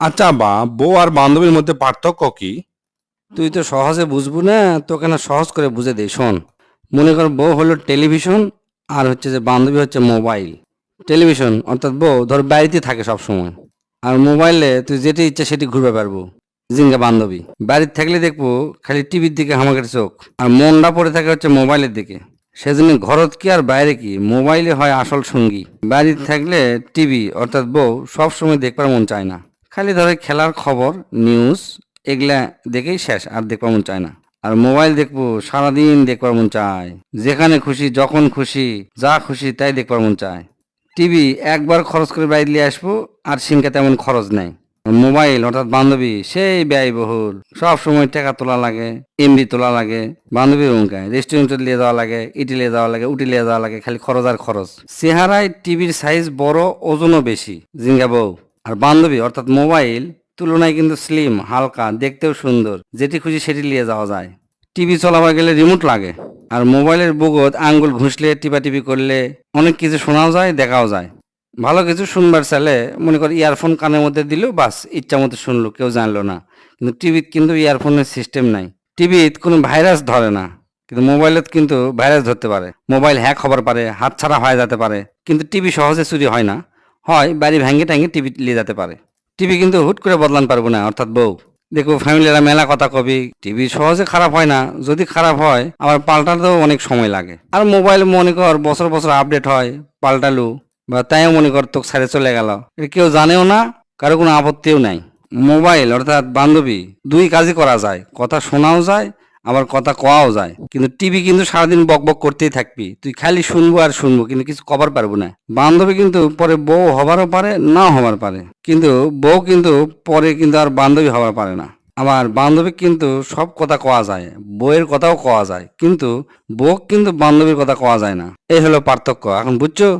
আচ্ছা বা বউ আর বান্ধবীর মধ্যে পার্থক্য কি? তুই তো সহজে বুঝবু না, তোকে না সহজ করে বুঝে দেই, শোন। মনে কর বউ হলো টেলিভিশন, আর হচ্ছে যে বান্ধবী হচ্ছে মোবাইল। টেলিভিশন অর্থাৎ বউ ধর বাড়িতে থাকে সব সময়, আর মোবাইলে তুই যেটি ইচ্ছা সেটি ঘুরবে পারবো। জিঙ্গা বান্ধবী বাড়িতে থাকলে দেখবো খালি টিভির দিকে হামাকের চোখ, আর মনটা পড়ে থাকে হচ্ছে মোবাইলের দিকে। সেজন্য ঘরত কি আর বাইরে কি, মোবাইলে হয় আসল সঙ্গী। বাড়িতে থাকলে টিভি অর্থাৎ বউ সব সময় দেখবার মন চায় না, খালি ধরে খেলার খবর, নিউজ, এগুলা দেখেই শেষ, আর দেখবার মন চায় না। আর মোবাইল দেখবো সারাদিন দেখবার মন চায়, যেখানে খুশি যখন খুশি যা খুশি তাই দেখবার মন চায়। টিভি একবার খরচ করে বাইরে নিয়ে আসবো, আর সিমকা তেমন খরচ নেই। মোবাইল অর্থাৎ বান্ধবী সেই ব্যয়বহুল, সব সময় টাকা তোলা লাগে, এমবি তোলা লাগে। বান্ধবীর অঙ্কায় রেস্টুরেন্টে নিয়ে যাওয়া লাগে, ইটি নিয়ে যাওয়া লাগে, উটি নিয়ে যাওয়া লাগে, খালি খরচ আর খরচ। চেহারায় টিভির সাইজ বড়, ওজনও বেশি, জিঙ্গা বউ। আর বান্ধবী অর্থাৎ মোবাইল তুলনায় কিন্তু স্লিম, হালকা, দেখতেও সুন্দর, যেটি খুশি সেটি নিয়ে যাওয়া যায়। টিভি চলাবার গেলে রিমোট লাগে, আর মোবাইলের বুগত আঙ্গুল ঘুষলে টিপাটিপি করলে অনেক কিছু শোনাও যায়, দেখাও যায়। ভালো কিছু শুনবার চাইলে মনে কর ইয়ারফোন কানের মধ্যে দিল, বাস ইচ্ছা মতো শুনলো, কেউ জানলো না। কিন্তু টিভিত কিন্তু ইয়ারফোনের সিস্টেম নাই, টিভিত কোনো ভাইরাস ধরে না। কিন্তু মোবাইলত কিন্তু ভাইরাস ধরতে পারে, মোবাইল হ্যাক হবার পারে, হাত ছাড়া হয়ে যেতে পারে। কিন্তু টিভি সহজে চুরি হয় না, হয় বাড়ি ভেঙে ট্যাঙে টিভি নিয়ে যেতে পারে। টিভি কিন্তু হুট করে বদলান পারবো না, অর্থাৎ বউ। দেখো ফ্যামিলিরা মেলা কথা কবি, টিভি সহজে খারাপ হয় না, যদি খারাপ হয় আবার পাল্টাতেও অনেক সময় লাগে। আর মোবাইল মনে কর বছর বছর আপডেট হয়, পাল্টালু বা তাইও মনে কর তোকে ছেড়ে চলে গেল, এটা কেউ জানেও না, কারো কোনো আপত্তিও নাই। মোবাইল অর্থাৎ বান্ধবী দুই কাজই করা যায়, কথা শোনাও যায়, আবার কথা কওয়াও যায়। কিন্তু টিভি কিন্তু সারাদিন বক বক করতেই থাকবি, তুই খালি শুনবো আর শুনবো, কিন্তু কিছু কবার পারবো না। বান্ধবী কিন্তু পরে বউ হবারও পারে, নাও হবার পারে। কিন্তু বউ কিন্তু পরে কিন্তু আর বান্ধবী হবার পারে না। আবার বান্ধবী কিন্তু সব কথা কওয়া যায়, বউয়ের কথাও কওয়া যায়, কিন্তু বউ কিন্তু বান্ধবীর কথা কওয়া যায় না। এই হলো পার্থক্য, এখন বুঝছো?